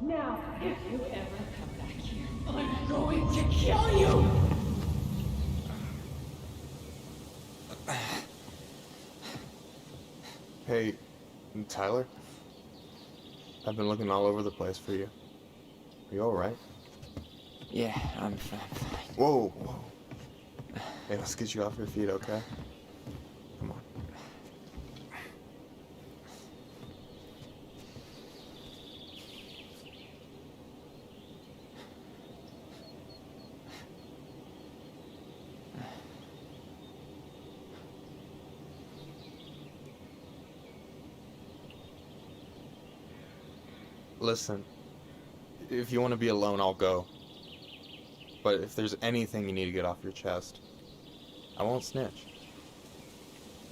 Now, if you ever come back here, I'm going to kill you! Hey, Tyler? I've been looking all over the place for you. Are you alright? Yeah, I'm fine. Whoa, whoa. Hey, let's get you off your feet, okay? Come on. Listen, if you want to be alone, I'll go. But if there's anything you need to get off your chest, I won't snitch.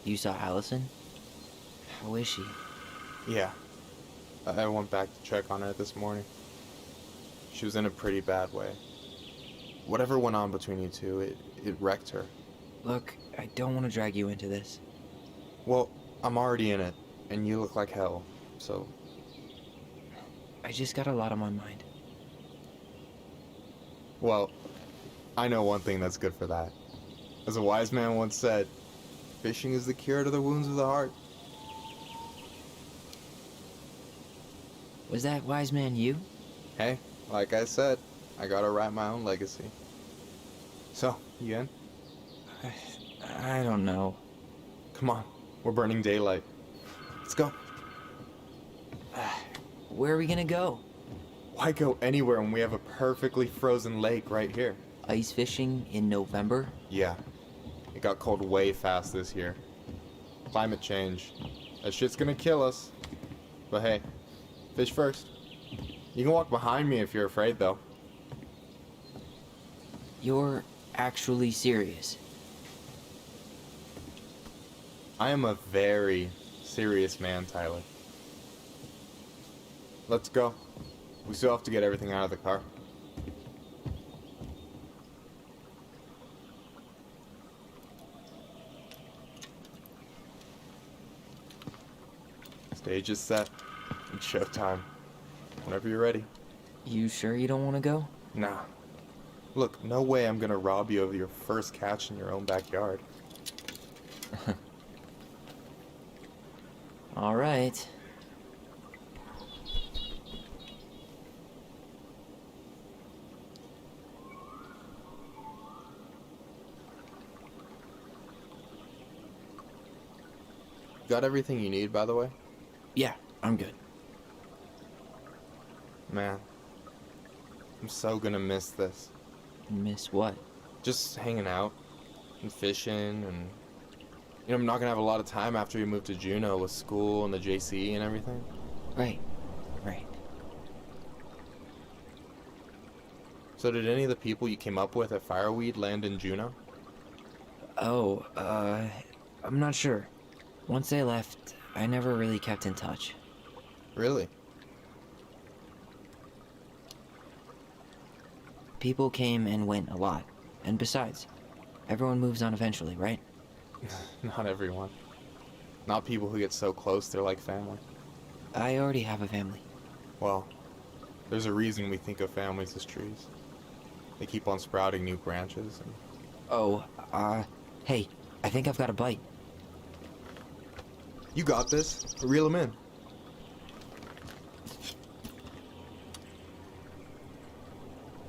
You saw Allison? How is she? Yeah. I went back to check on her this morning. She was in a pretty bad way. Whatever went on between you two, it wrecked her. Look, I don't want to drag you into this. Well, I'm already in it, and you look like hell, so... I just got a lot on my mind. Well, I know one thing that's good for that. As a wise man once said, fishing is the cure to the wounds of the heart. Was that wise man you? Hey, like I said, I gotta write my own legacy. So, you in? I don't know. Come on, we're burning daylight. Let's go. Where are we gonna go? Why go anywhere when we have a perfectly frozen lake right here? Ice fishing in November? Yeah, it got cold way fast this year. Climate change. That shit's gonna kill us. But hey, fish first. You can walk behind me if you're afraid, though. You're actually serious? I am a very serious man, Tyler. Let's go. We still have to get everything out of the car. Stage is set. It's showtime. Whenever you're ready. You sure you don't want to go? Nah. Look, no way I'm gonna rob you of your first catch in your own backyard. All right. Got everything you need, by the way? Yeah, I'm good. Man, I'm so gonna miss this. Miss what? Just hanging out and fishing and... You know, I'm not gonna have a lot of time after we move to Juneau with school and the JC and everything. Right. So did any of the people you came up with at Fireweed land in Juneau? Oh, I'm not sure. Once they left, I never really kept in touch. Really? People came and went a lot. And besides, everyone moves on eventually, right? Not everyone. Not people who get so close they're like family. I already have a family. Well, there's a reason we think of families as trees. They keep on sprouting new branches and... Oh, hey, I think I've got a bite. You got this. Reel them in.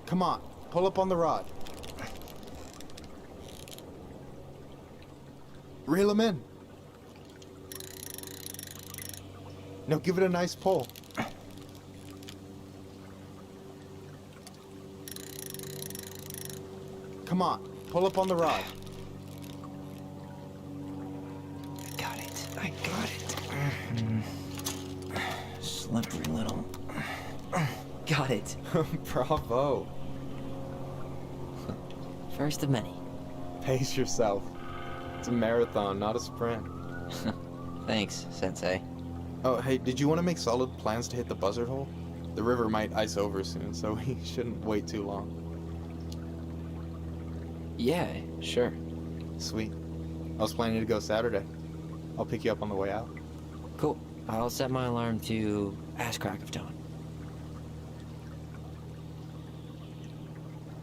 Come on, pull up on the rod. Reel them in. Now give it a nice pull. Come on, pull up on the rod. I got it. Slippery little. Got it. Bravo. First of many. Pace yourself. It's a marathon, not a sprint. Thanks, Sensei. Oh, hey, did you want to make solid plans to hit the buzzard hole? The river might ice over soon, so we shouldn't wait too long. Yeah, sure. Sweet. I was planning to go Saturday. I'll pick you up on the way out. Cool. I'll set my alarm to ass crack of dawn.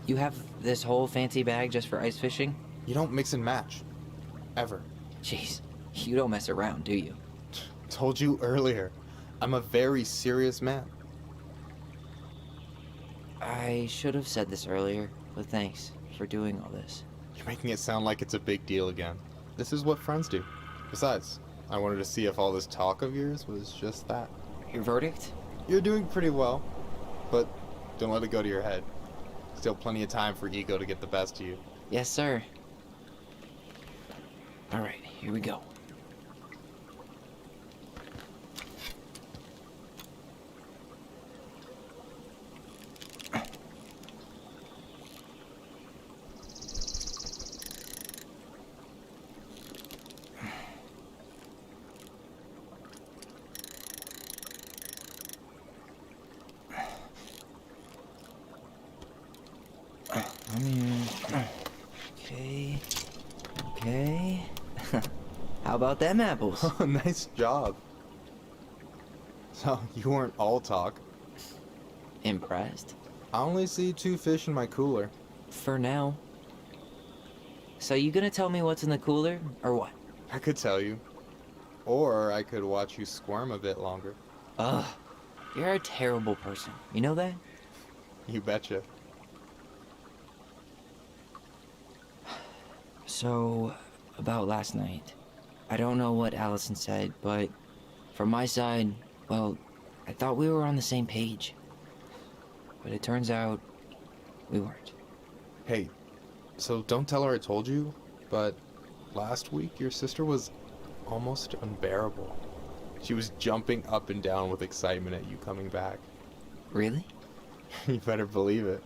You have this whole fancy bag just for ice fishing? You don't mix and match. Ever. Jeez, you don't mess around, do you? Told you earlier. I'm a very serious man. I should have said this earlier, but thanks for doing all this. You're making it sound like it's a big deal again. This is what friends do. Besides, I wanted to see if all this talk of yours was just that. Your verdict? You're doing pretty well, but don't let it go to your head. Still plenty of time for ego to get the best of you. Yes, sir. Alright, here we go. Okay. Okay. How about them apples? Oh, nice job. So, you weren't all talk. Impressed? I only see 2 fish in my cooler. For now. So you gonna tell me what's in the cooler, or what? I could tell you. Or I could watch you squirm a bit longer. Ugh. You're a terrible person. You know that? You betcha. So, about last night. I don't know what Allison said, but from my side, well, I thought we were on the same page. But it turns out we weren't. Hey, so don't tell her I told you, but last week your sister was almost unbearable. She was jumping up and down with excitement at you coming back. Really? You better believe it.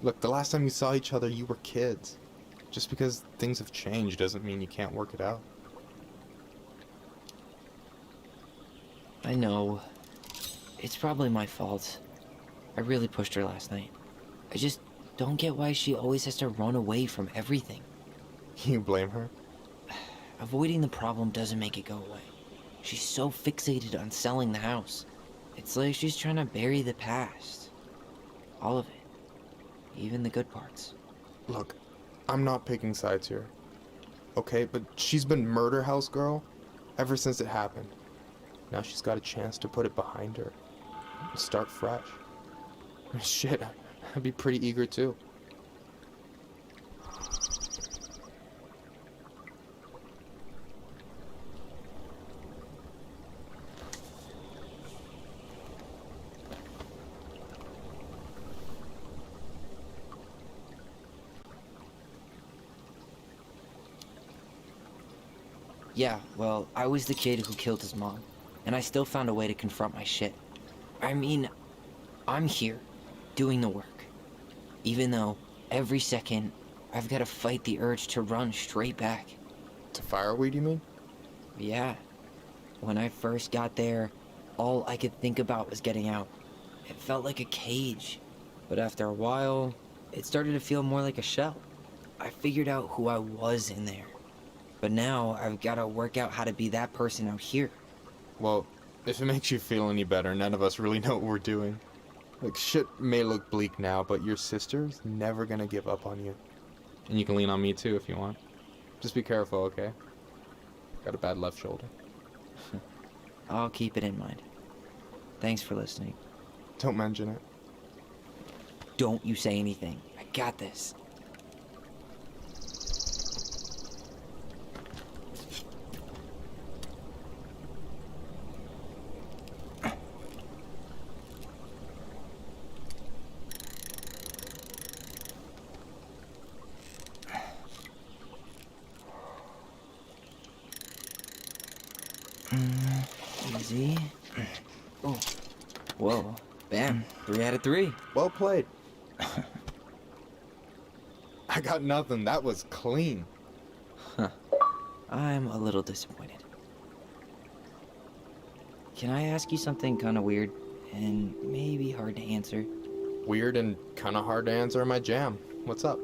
Look, the last time you saw each other, you were kids. Just because things have changed doesn't mean you can't work it out. I know. It's probably my fault. I really pushed her last night. I just don't get why she always has to run away from everything. You blame her? Avoiding the problem doesn't make it go away. She's so fixated on selling the house. It's like she's trying to bury the past. All of it. Even the good parts. Look, I'm not picking sides here. Okay, but she's been murder house girl ever since it happened. Now she's got a chance to put it behind her. And start fresh. Shit, I'd be pretty eager too. Yeah, well, I was the kid who killed his mom, and I still found a way to confront my shit. I mean, I'm here, doing the work. Even though, every second, I've got to fight the urge to run straight back. To fireweed, you mean? Yeah. When I first got there, all I could think about was getting out. It felt like a cage. But after a while, it started to feel more like a shell. I figured out who I was in there. But now, I've got to work out how to be that person out here. Well, if it makes you feel any better, none of us really know what we're doing. Like, shit may look bleak now, but your sister's never gonna give up on you. And you can lean on me too if you want. Just be careful, okay? Got a bad left shoulder. I'll keep it in mind. Thanks for listening. Don't mention it. Don't you say anything. I got this. Easy. Oh. Whoa. Bam. 3 out of 3. Well played. I got nothing. That was clean. I'm a little disappointed. Can I ask you something kind of weird and maybe hard to answer? Weird and kind of hard to answer in my jam. What's up?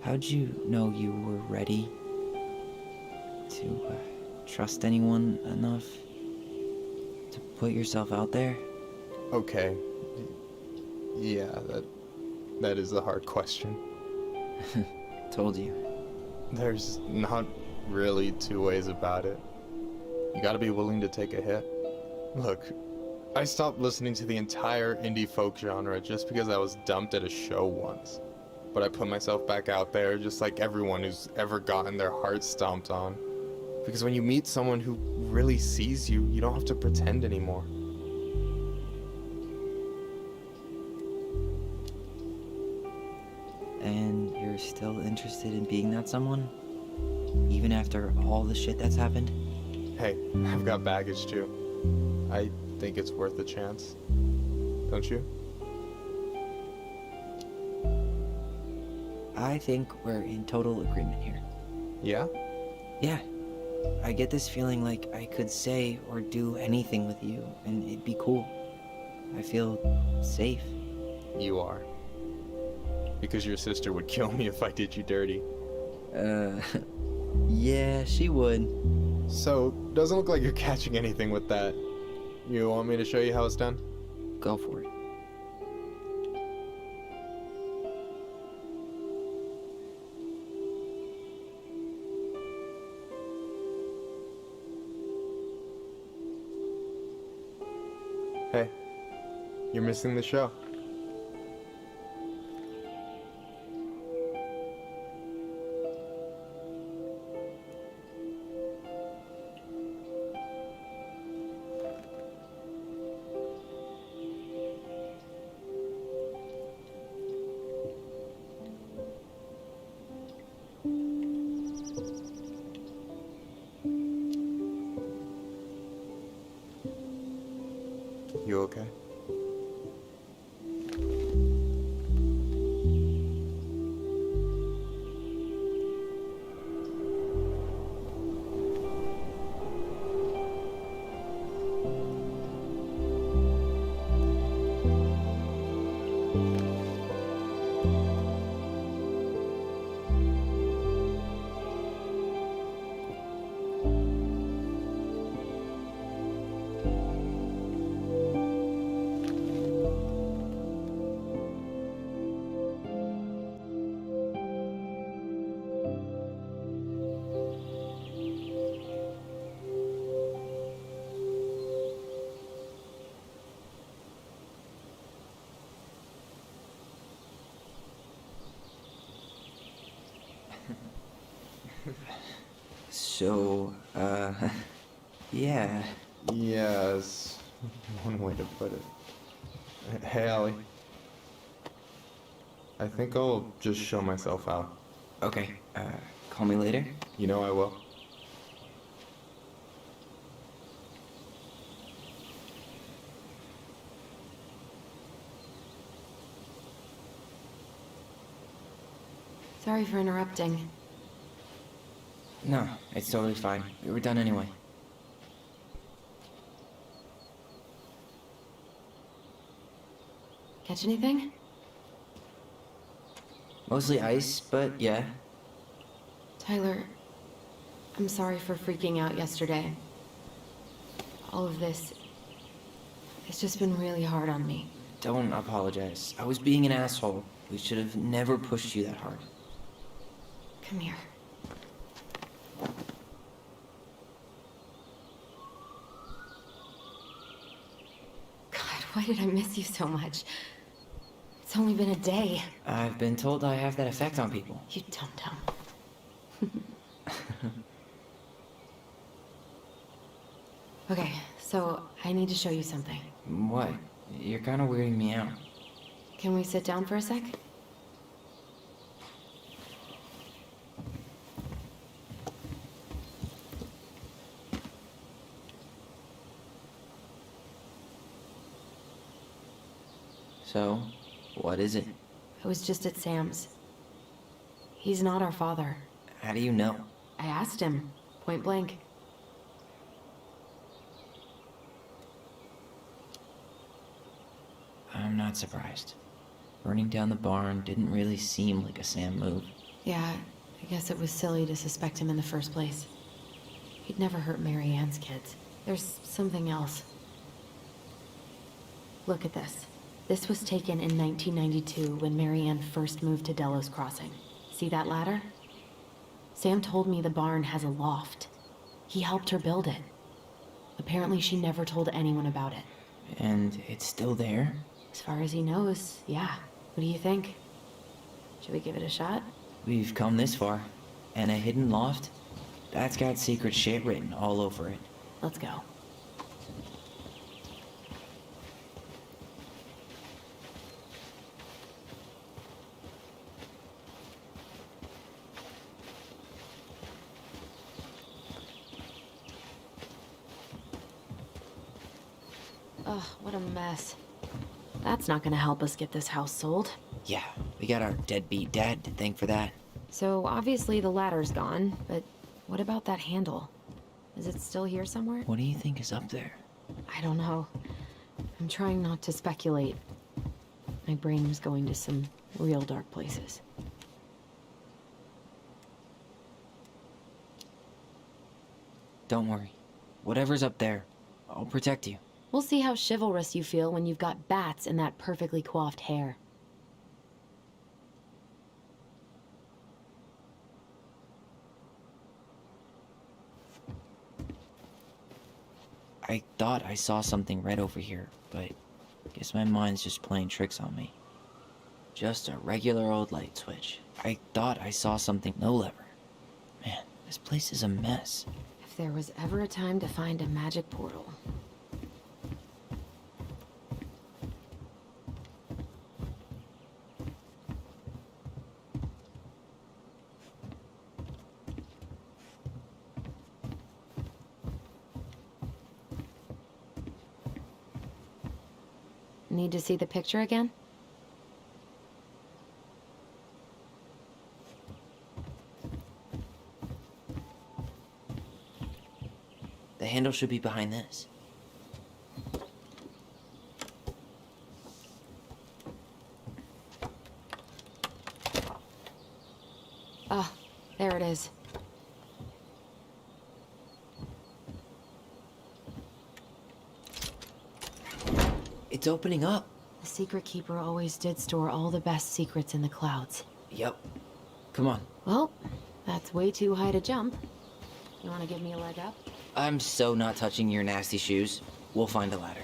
How'd you know you were ready to trust anyone enough to put yourself out there? Okay. Yeah, that is a hard question. Told you. There's not really two ways about it. You gotta be willing to take a hit. Look, I stopped listening to the entire indie folk genre just because I was dumped at a show once. But I put myself back out there just like everyone who's ever gotten their heart stomped on. Because when you meet someone who really sees you, you don't have to pretend anymore. And you're still interested in being that someone? Even after all the shit that's happened? Hey, I've got baggage too. I think it's worth a chance. Don't you? I think we're in total agreement here. Yeah? Yeah. I get this feeling like I could say or do anything with you, and it'd be cool. I feel safe. You are. Because your sister would kill me if I did you dirty. Yeah, she would. So, doesn't look like you're catching anything with that. You want me to show you how it's done? Go for it. Hey, you're missing the show. You okay? So, yeah. Yes, one way to put it. Hey, Allie. I think I'll just show myself out. Okay, call me later? You know I will. Sorry for interrupting. No, it's totally fine. We were done anyway. Catch anything? Mostly ice, but yeah. Tyler, I'm sorry for freaking out yesterday. All of this, it's just been really hard on me. Don't apologize. I was being an asshole. We should have never pushed you that hard. Come here. God, why did I miss you so much? It's only been a day. I've been told I have that effect on people. You dum-dum. Okay, so I need to show you something. What? You're kind of weirding me out. Can we sit down for a sec? So, what is it? I was just at Sam's. He's not our father. How do you know? I asked him, point blank. I'm not surprised. Burning down the barn didn't really seem like a Sam move. Yeah, I guess it was silly to suspect him in the first place. He'd never hurt Mary Ann's kids. There's something else. Look at this. This was taken in 1992 when Marianne first moved to Delos Crossing. See that ladder? Sam told me the barn has a loft. He helped her build it. Apparently she never told anyone about it. And it's still there? As far as he knows, yeah. What do you think? Should we give it a shot? We've come this far. And a hidden loft? That's got secret shit written all over it. Let's go. Ugh, what a mess. That's not gonna help us get this house sold. Yeah, we got our deadbeat dad to thank for that. So obviously the ladder's gone, but what about that handle? Is it still here somewhere? What do you think is up there? I don't know. I'm trying not to speculate. My brain was going to some real dark places. Don't worry. Whatever's up there, I'll protect you. We'll see how chivalrous you feel when you've got bats in that perfectly coiffed hair. I thought I saw something red over here, but guess my mind's just playing tricks on me. Just a regular old light switch. I thought I saw something. No lever. Man, this place is a mess. If there was ever a time to find a magic portal. Need to see the picture again? The handle should be behind this. Ah, there it is. It's opening up. The Secret Keeper always did store all the best secrets in the clouds. Yep. Come on. Well, that's way too high to jump. You want to give me a leg up? I'm so not touching your nasty shoes. We'll find a ladder.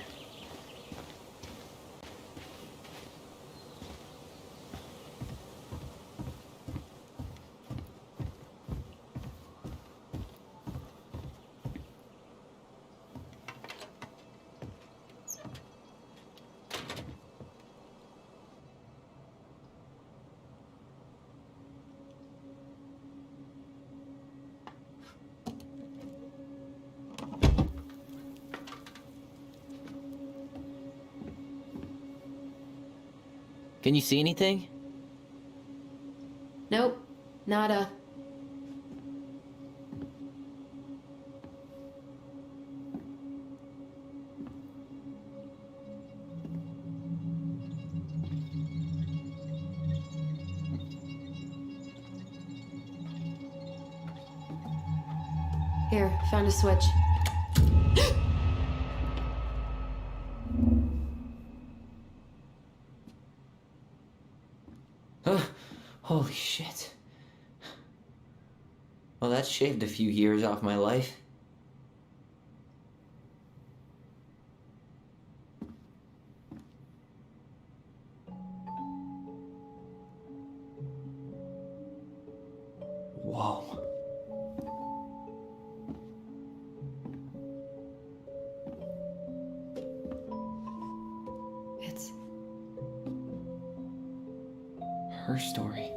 Can you see anything? Nope. Nada. Here, found a switch. Holy shit. Well, that shaved a few years off my life. Whoa. It's Her story.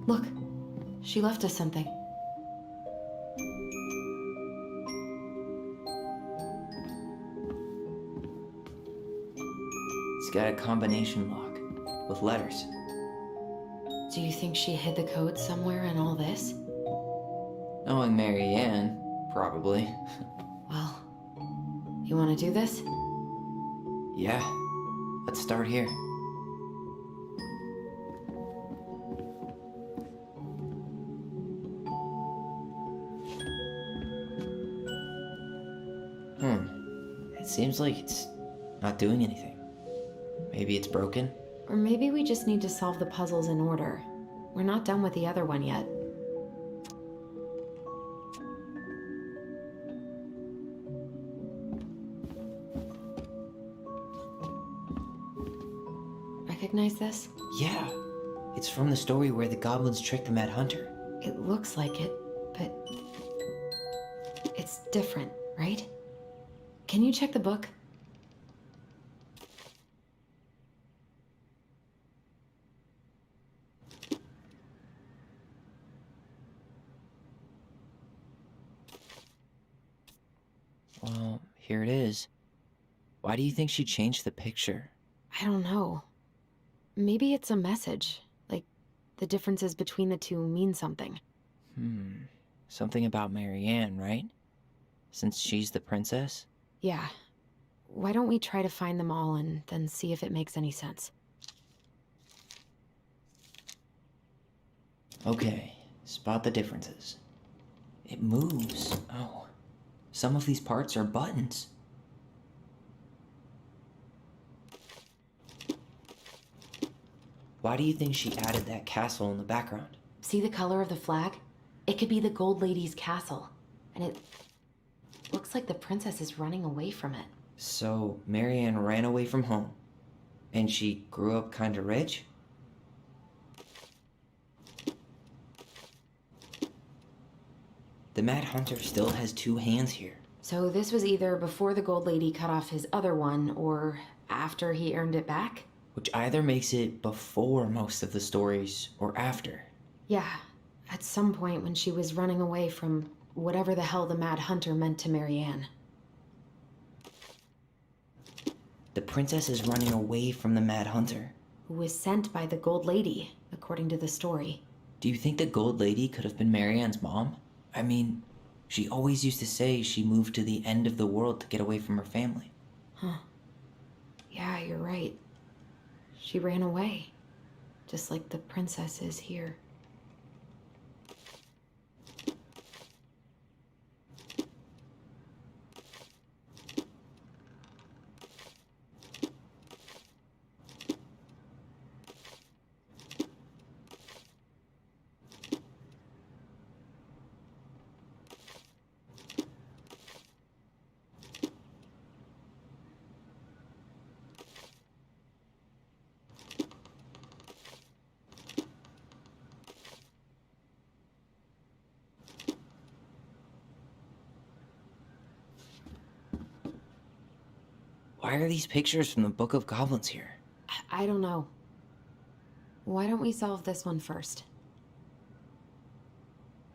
Look, she left us something. It's got a combination lock with letters. Do you think she hid the code somewhere in all this? Knowing Marianne, probably. Well, you want to do this? Yeah. Let's start here. It's seems like it's not doing anything. Maybe it's broken? Or maybe we just need to solve the puzzles in order. We're not done with the other one yet. Recognize this? Yeah. It's from the story where the goblins tricked the Mad Hunter. It looks like it, but it's different, right? Can you check the book? Well, here it is. Why do you think she changed the picture? I don't know. Maybe it's a message. Like, the differences between the two mean something. Something about Marianne, right? Since she's the princess? Yeah. Why don't we try to find them all and then see if it makes any sense? Okay, spot the differences. It moves. Oh, some of these parts are buttons. Why do you think she added that castle in the background? See the color of the flag? It could be the Gold Lady's castle. And it looks like the princess is running away from it. So, Marianne ran away from home. And she grew up kinda rich? The Mad Hunter still has two hands here. So this was either before the Gold Lady cut off his other one, or after he earned it back? Which either makes it before most of the stories, or after. Yeah, at some point when she was running away from whatever the hell the Mad Hunter meant to Marianne. The princess is running away from the Mad Hunter. Who was sent by the Gold Lady, according to the story. Do you think the Gold Lady could have been Marianne's mom? I mean, she always used to say she moved to the end of the world to get away from her family. Huh. Yeah, you're right. She ran away. Just like the princess is here. Why are these pictures from the Book of Goblins here? I don't know. Why don't we solve this one first?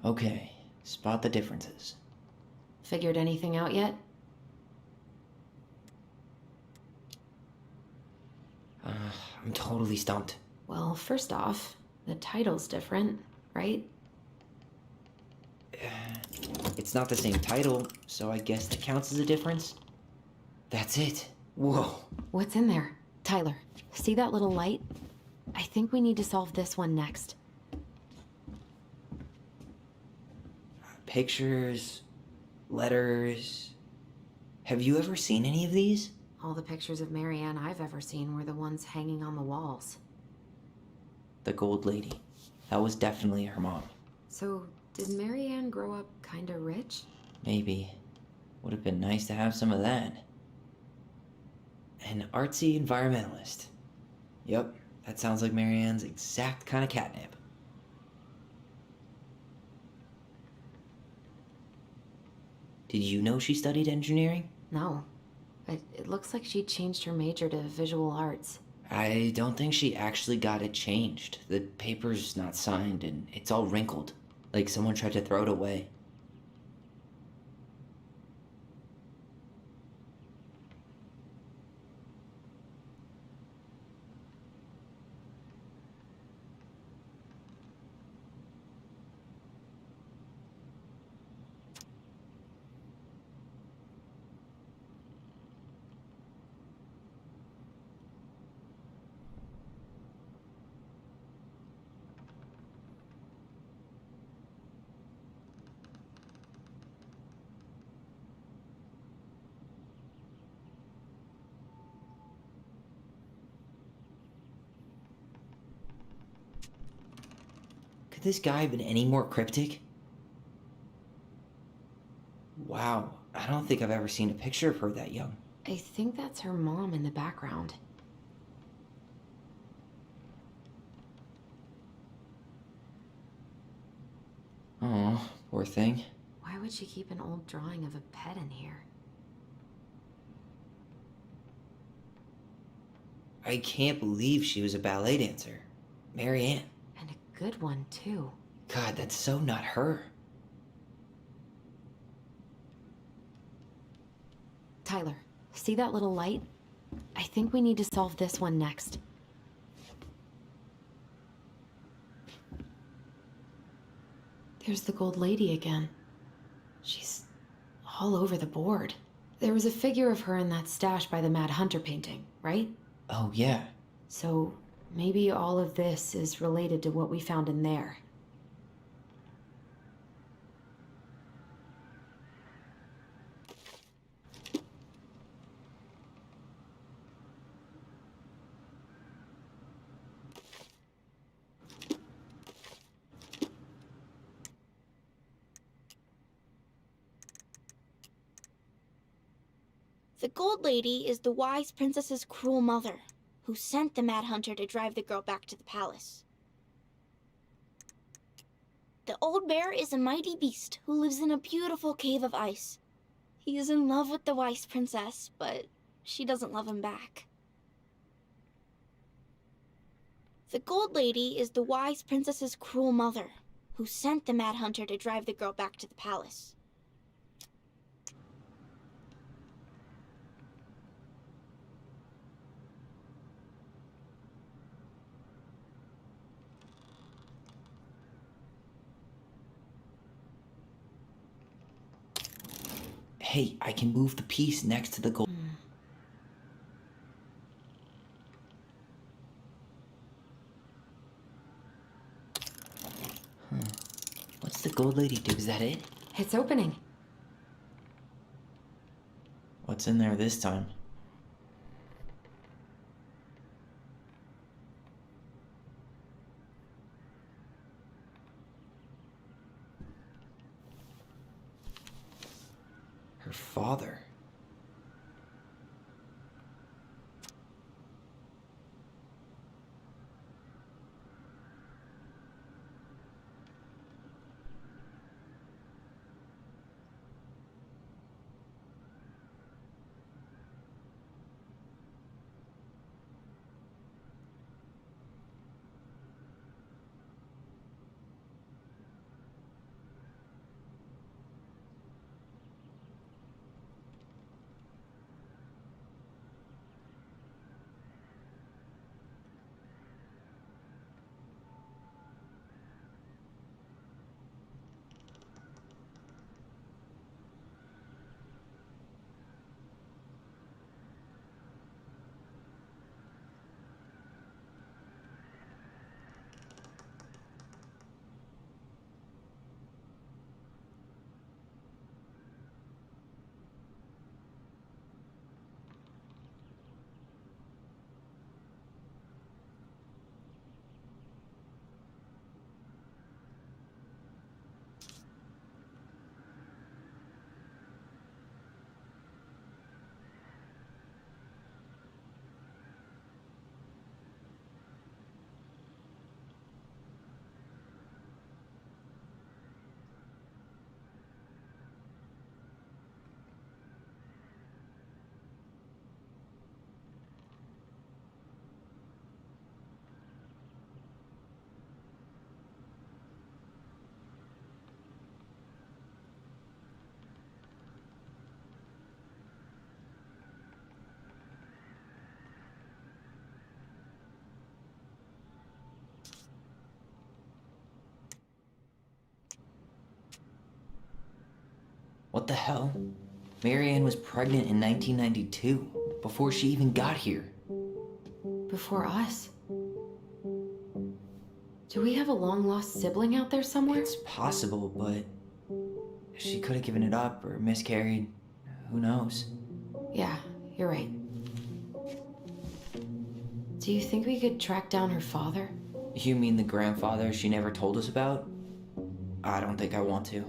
Okay, spot the differences. Figured anything out yet? I'm totally stumped. Well, first off, the title's different, right? It's not the same title, so I guess that counts as a difference. That's it. Whoa. What's in there? Tyler, see that little light? I think we need to solve this one next. Pictures, letters. Have you ever seen any of these? All the pictures of Marianne I've ever seen were the ones hanging on the walls. The Gold Lady. That was definitely her mom. So, did Marianne grow up kinda rich? Maybe. Would have been nice to have some of that. An artsy environmentalist. Yep, that sounds like Marianne's exact kind of catnip. Did you know she studied engineering? No. But it looks like she changed her major to visual arts. I don't think she actually got it changed. The paper's not signed and it's all wrinkled, like someone tried to throw it away. Could this guy have been any more cryptic? Wow, I don't think I've ever seen a picture of her that young. I think that's her mom in the background. Oh, poor thing. Why would she keep an old drawing of a pet in here? I can't believe she was a ballet dancer. Mary Ann. And a good one, too. God, that's so not her. Tyler, see that little light? I think we need to solve this one next. There's the gold lady again. She's all over the board. There was a figure of her in that stash by the Mad Hunter painting, right? Oh, yeah. So maybe all of this is related to what we found in there. The Gold Lady is the wise princess's cruel mother, who sent the Mad Hunter to drive the girl back to the palace. The Old Bear is a mighty beast who lives in a beautiful cave of ice. He is in love with the wise princess, but she doesn't love him back. The Gold Lady is the wise princess's cruel mother, who sent the Mad Hunter to drive the girl back to the palace. Hey, I can move the piece next to the gold. What's the gold lady do? Is that it? It's opening. What's in there this time? Her father. What the hell? Mary Ann was pregnant in 1992, before she even got here. Before us. Do we have a long-lost sibling out there somewhere? It's possible, but she could have given it up or miscarried. Who knows? Yeah, you're right. Do you think we could track down her father? You mean the grandfather she never told us about? I don't think I want to.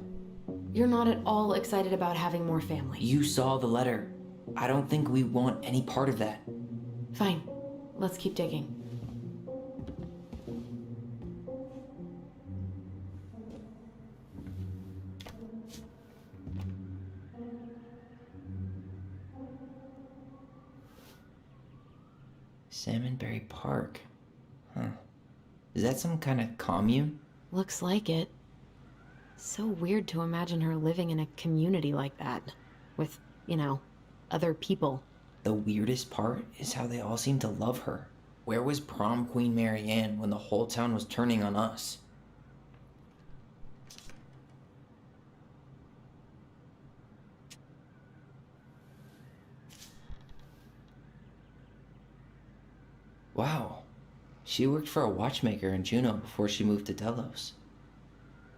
You're not at all excited about having more family. You saw the letter. I don't think we want any part of that. Fine. Let's keep digging. Salmonberry Park. Huh. Is that some kind of commune? Looks like it. So weird to imagine her living in a community like that. With, other people. The weirdest part is how they all seem to love her. Where was prom queen Mary Ann when the whole town was turning on us? Wow. She worked for a watchmaker in Juneau before she moved to Delos.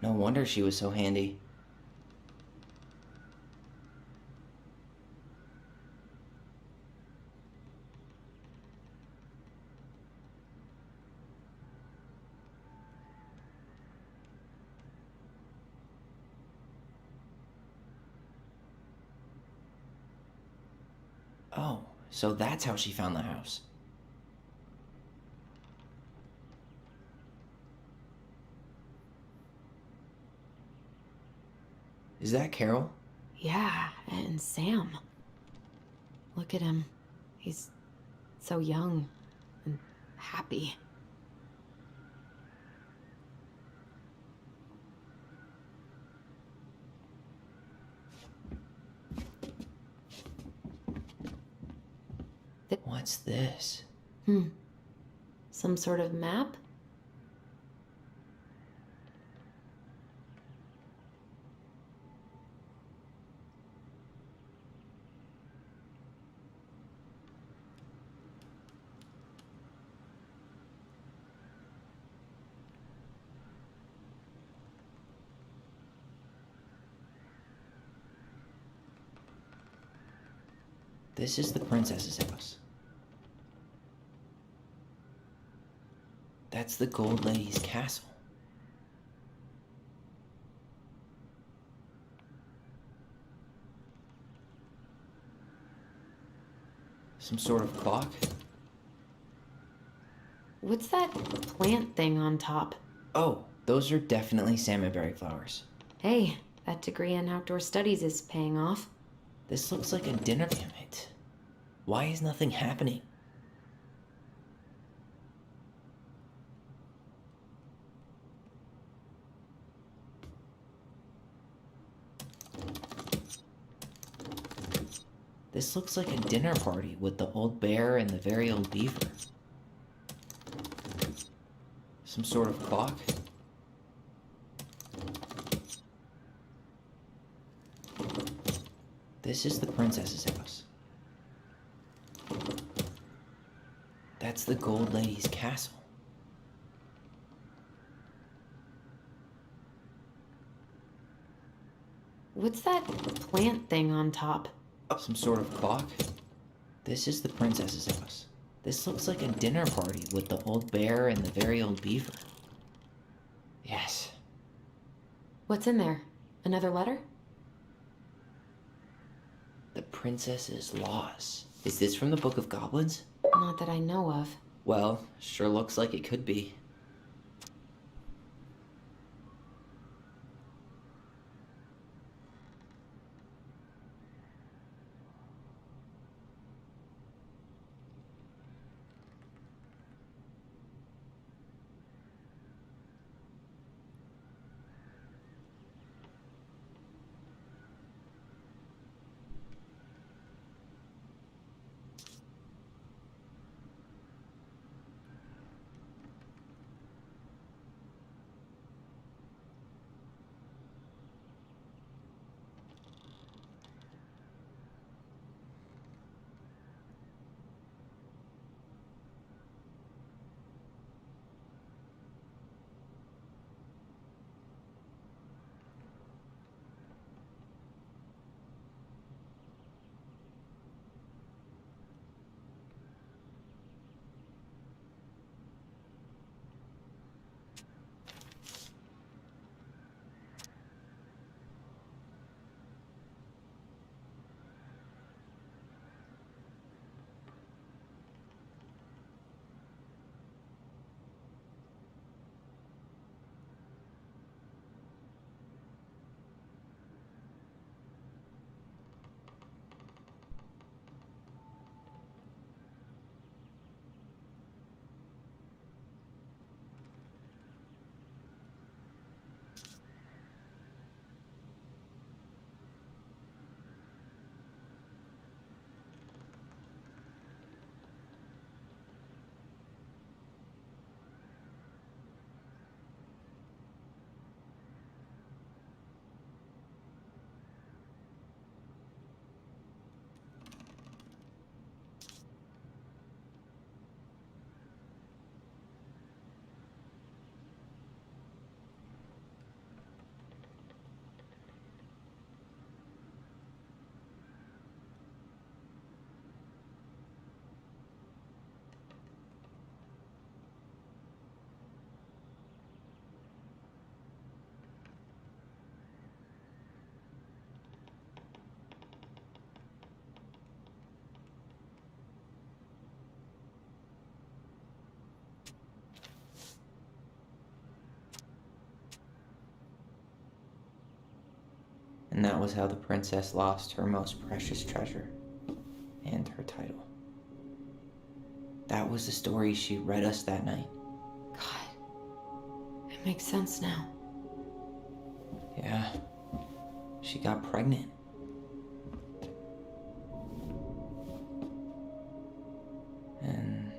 No wonder she was so handy. Oh, so that's how she found the house. Is that Carol? Yeah, and Sam. Look at him. He's so young and happy. What's this? Some sort of map? This is the princess's house. That's the Gold Lady's castle. Some sort of clock? What's that plant thing on top? Oh, those are definitely salmonberry flowers. Hey, that degree in outdoor studies is paying off. This looks like a dinner. Damn it. Why is nothing happening? This looks like a dinner party with the old bear and the very old beaver. Some sort of clock? This is the princess's house. That's the Gold Lady's castle. What's that plant thing on top? Some sort of clock? This is the princess's house. This looks like a dinner party with the old bear and the very old beaver. Yes. What's in there? Another letter? The princess's loss. Is this from the Book of Goblins? Not that I know of. Well, sure looks like it could be. was how the princess lost her most precious treasure and her title. That was the story she read us that night. God, it makes sense now. Yeah, she got pregnant. And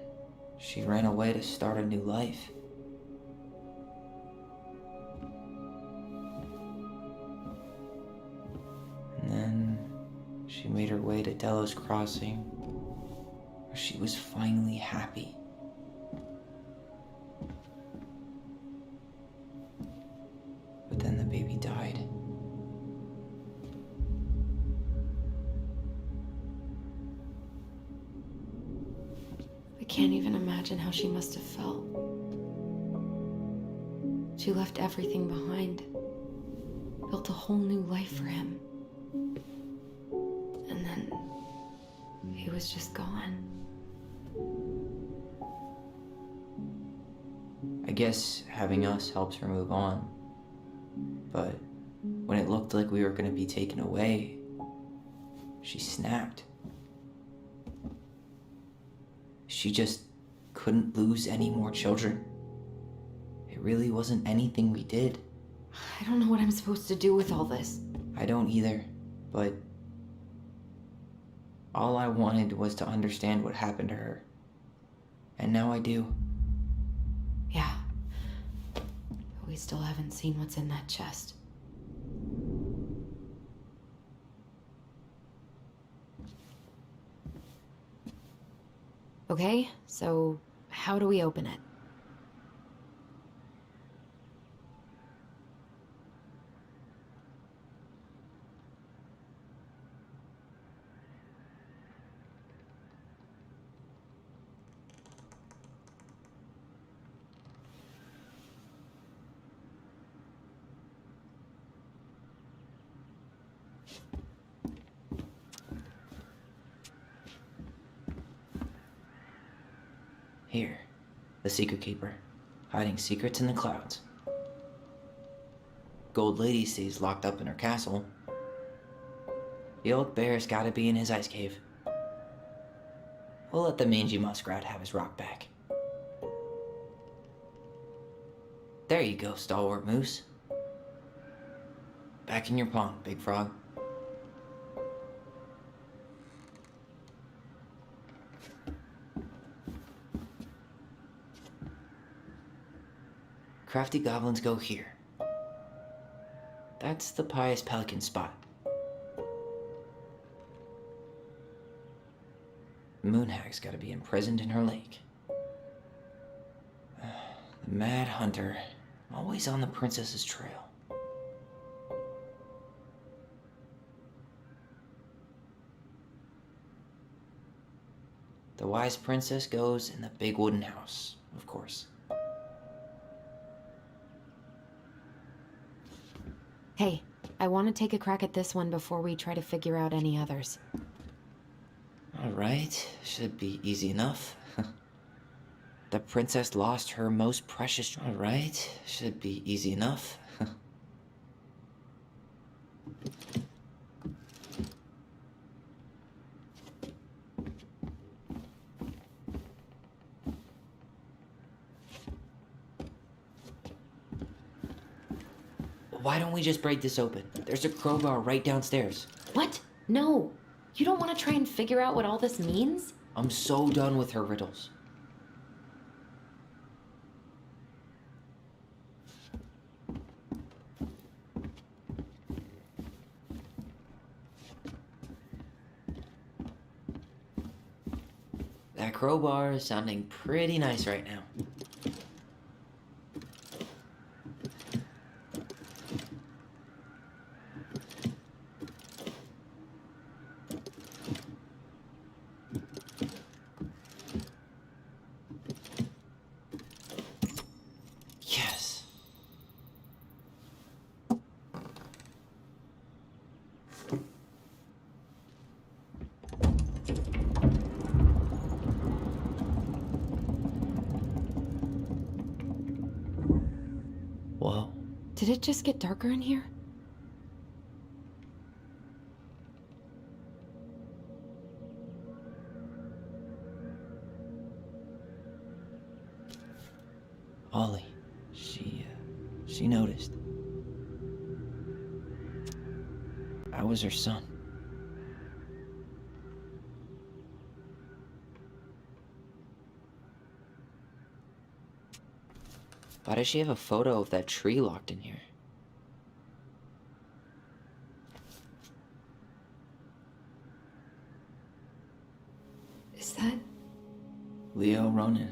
she ran away to start a new life. And then she made her way to Delos Crossing, where she was finally happy. But then the baby died. I can't even imagine how she must have felt. She left everything behind, built a whole new life for him. And then he was just gone. I guess having us helped her move on. But when it looked like we were going to be taken away, she snapped. She just couldn't lose any more children. It really wasn't anything we did. I don't know what I'm supposed to do with all this. I don't either, but all I wanted was to understand what happened to her. And now I do. Yeah. But we still haven't seen what's in that chest. Okay, so how do we open it? Here, the Secret Keeper, hiding secrets in the clouds. Gold Lady stays locked up in her castle. The old bear's gotta be in his ice cave. We'll let the mangy muskrat have his rock back. There you go, stalwart moose. Back in your pond, big frog. Crafty goblins go here. That's the pious pelican spot. Moonhag's gotta be imprisoned in her lake. The Mad Hunter, always on the princess's trail. The wise princess goes in the big wooden house, of course. Hey, I want to take a crack at this one before we try to figure out any others. Alright, should be easy enough. The princess lost her most precious... Alright, should be easy enough. Why don't we just break this open? There's a crowbar right downstairs. What? No! You don't want to try and figure out what all this means? I'm so done with her riddles. That crowbar is sounding pretty nice right now. Yes. Whoa. Did it just get darker in here? Ollie. She noticed. I was her son. Why does she have a photo of that tree locked in here? Is that... Leo Ronan.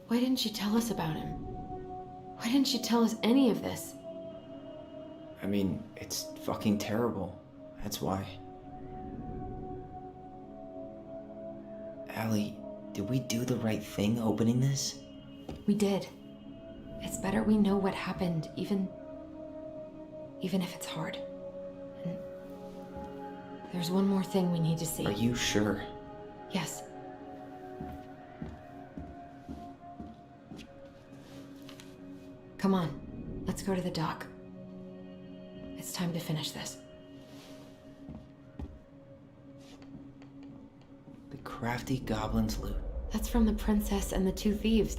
Why didn't she tell us about him? Why didn't she tell us any of this? I mean, it's fucking terrible. That's why. Allie, did we do the right thing opening this? We did. It's better we know what happened, even if it's hard. And there's one more thing we need to see. Are you sure? Yes. Come on, let's go to the dock. It's time to finish this. The crafty goblin's loot. That's from the princess and the two thieves.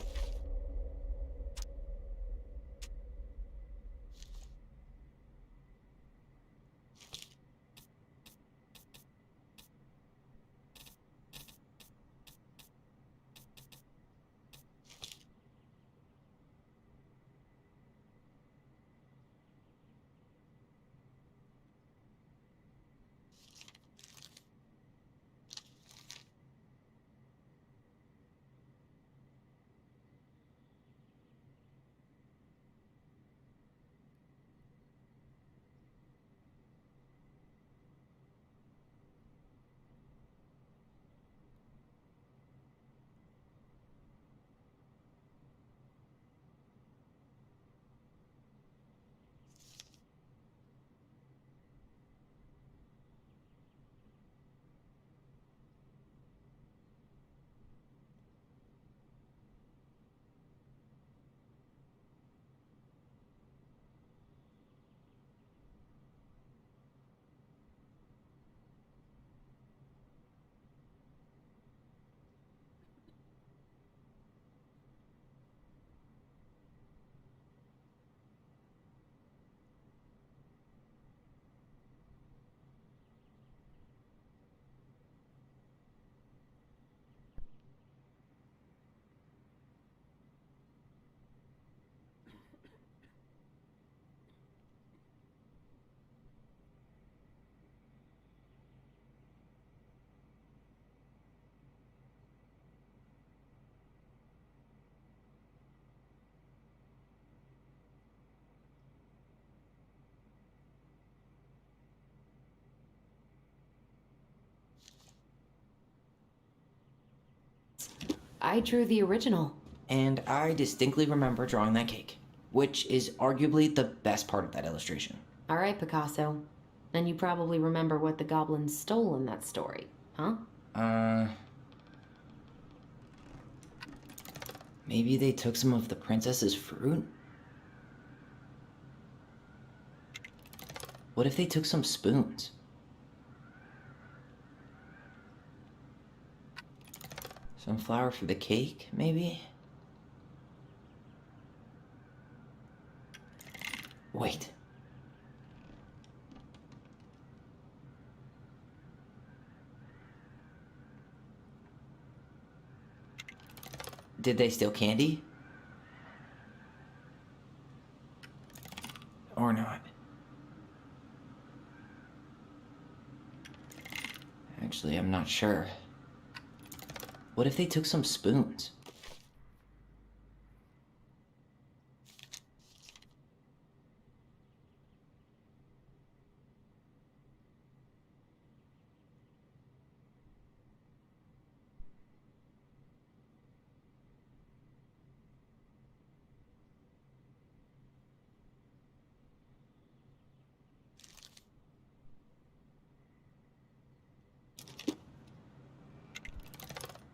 I drew the original. And I distinctly remember drawing that cake, which is arguably the best part of that illustration. All right, Picasso. And you probably remember what the goblins stole in that story, huh? Maybe they took some of the princess's fruit? What if they took some spoons? Some flour for the cake, maybe? Wait. Did they steal candy? Or not? Actually, I'm not sure. What if they took some spoons?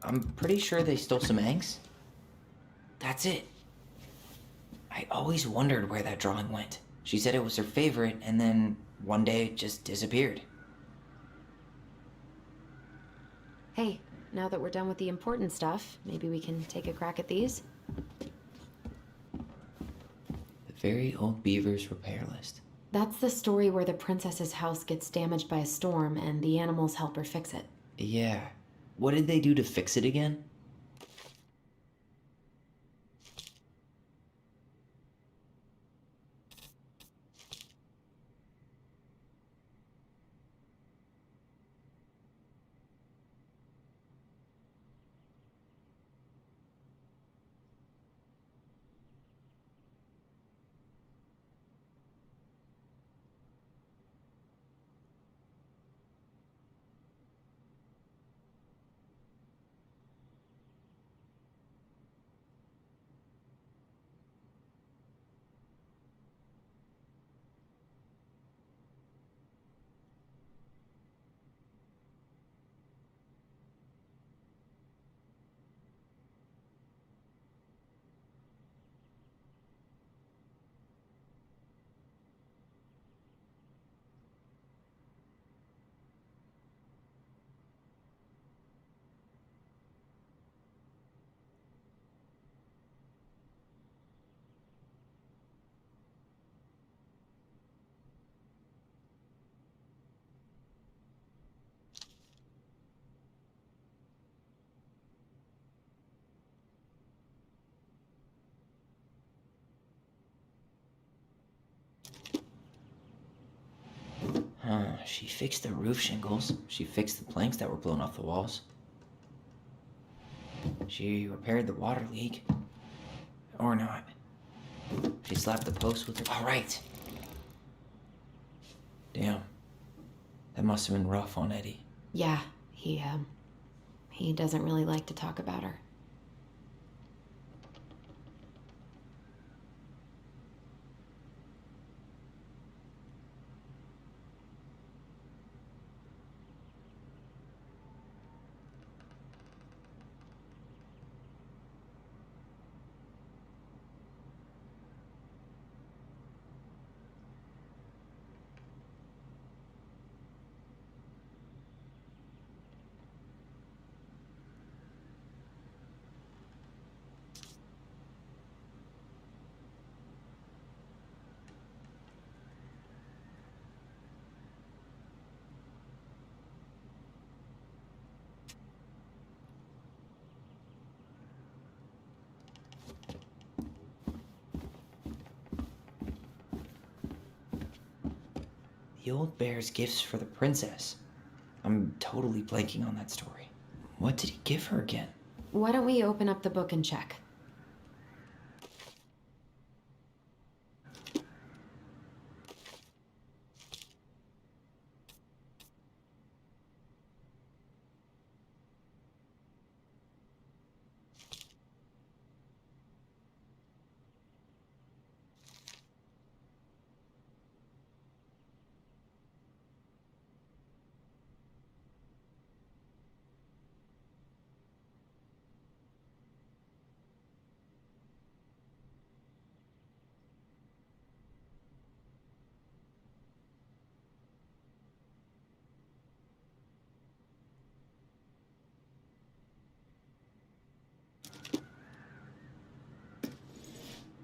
I'm pretty sure they stole some eggs. That's it. I always wondered where that drawing went. She said it was her favorite, and then one day it just disappeared. Hey, now that we're done with the important stuff, maybe we can take a crack at these? The Very Old Beavers Repair List. That's the story where the princess's house gets damaged by a storm and the animals help her fix it. Yeah. What did they do to fix it again? She fixed the roof shingles. She fixed the planks that were blown off the walls. She repaired the water leak. Or not. She slapped the post with her. All right. Damn. That must have been rough on Eddie. Yeah, he doesn't really like to talk about her. The old bear's gifts for the princess. I'm totally blanking on that story. What did he give her again? Why don't we open up the book and check?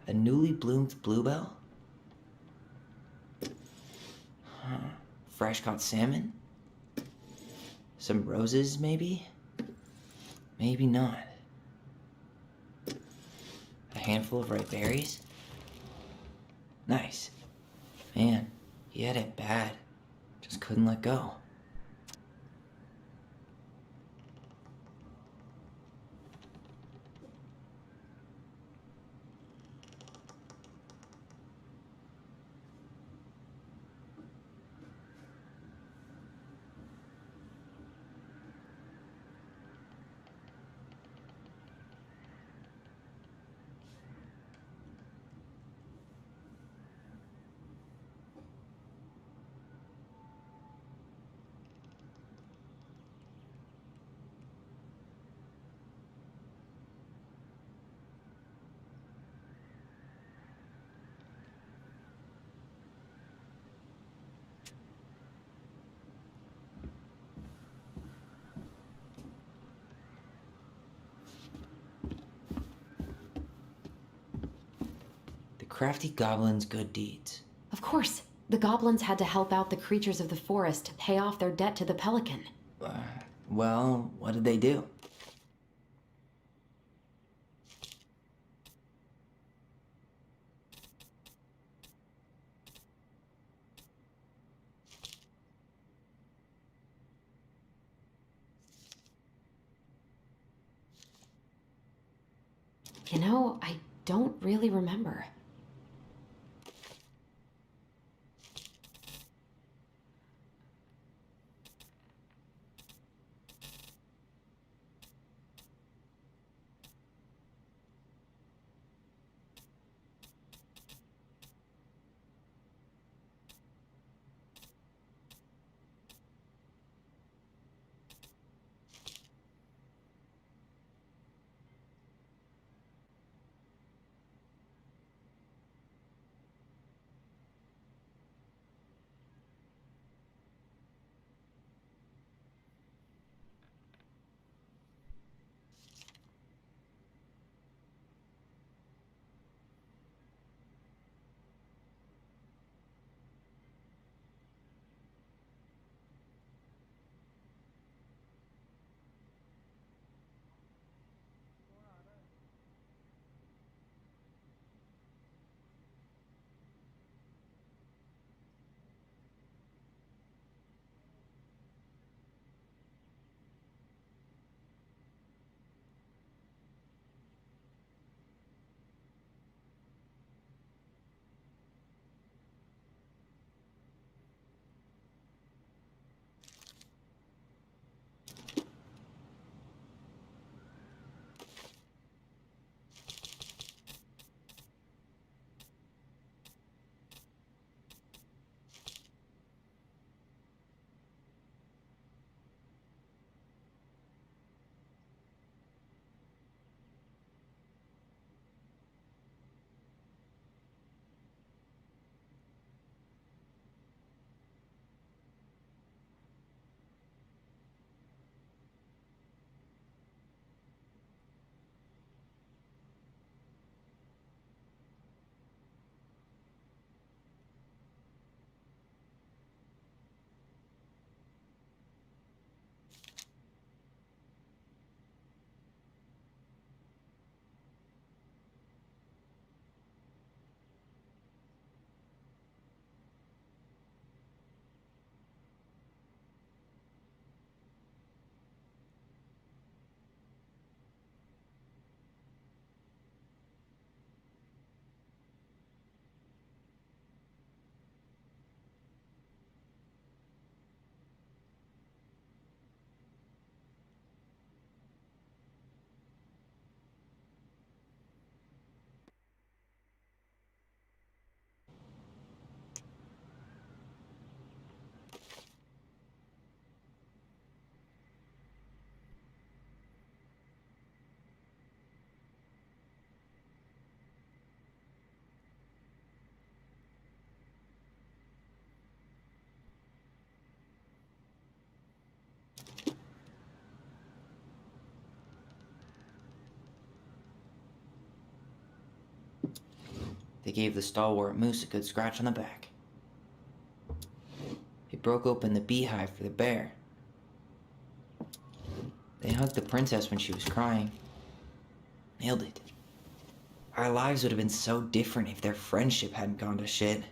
A newly bloomed bluebell? Fresh caught salmon? Some roses, maybe? Maybe not. A handful of ripe berries? Nice. Man, he had it bad. Just couldn't let go. crafty goblins' good deeds. Of course, the goblins had to help out the creatures of the forest to pay off their debt to the pelican. Well, what did they do? You know, I don't really remember. They gave the stalwart moose a good scratch on the back. They broke open the beehive for the bear. They hugged the princess when she was crying. Nailed it. Our lives would have been so different if their friendship hadn't gone to shit.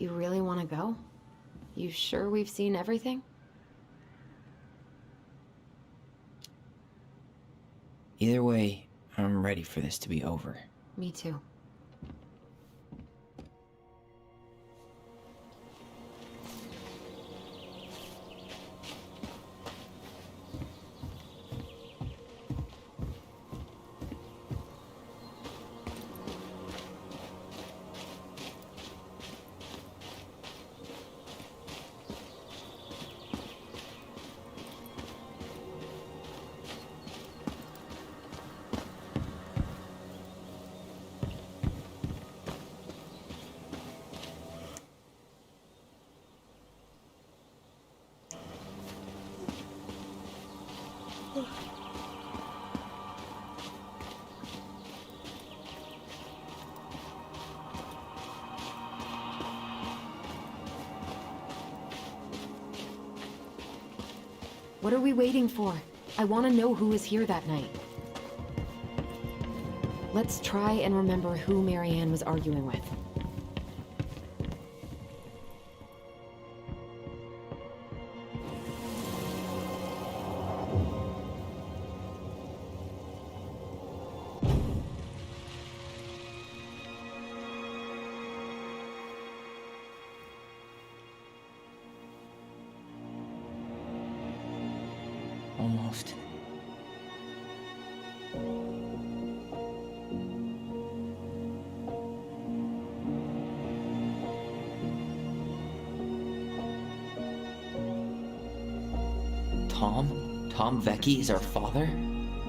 You really want to go? You sure we've seen everything? Either way, I'm ready for this to be over. Me too. What are we waiting for? I want to know who was here that night. Let's try and remember who Marianne was arguing with. Almost. Tom? Tom Vecchi is our father?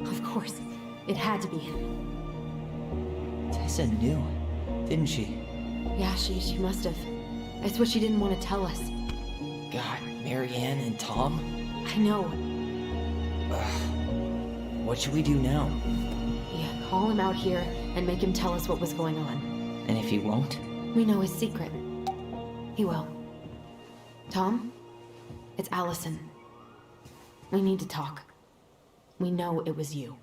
Of course. It had to be him. Tessa knew, didn't she? Yeah, she must have. That's what she didn't want to tell us. God, Marianne and Tom? I know. What should we do now? Yeah, call him out here and make him tell us what was going on. And if he won't? We know his secret. He will. Tom? It's Allison. We need to talk. We know it was you.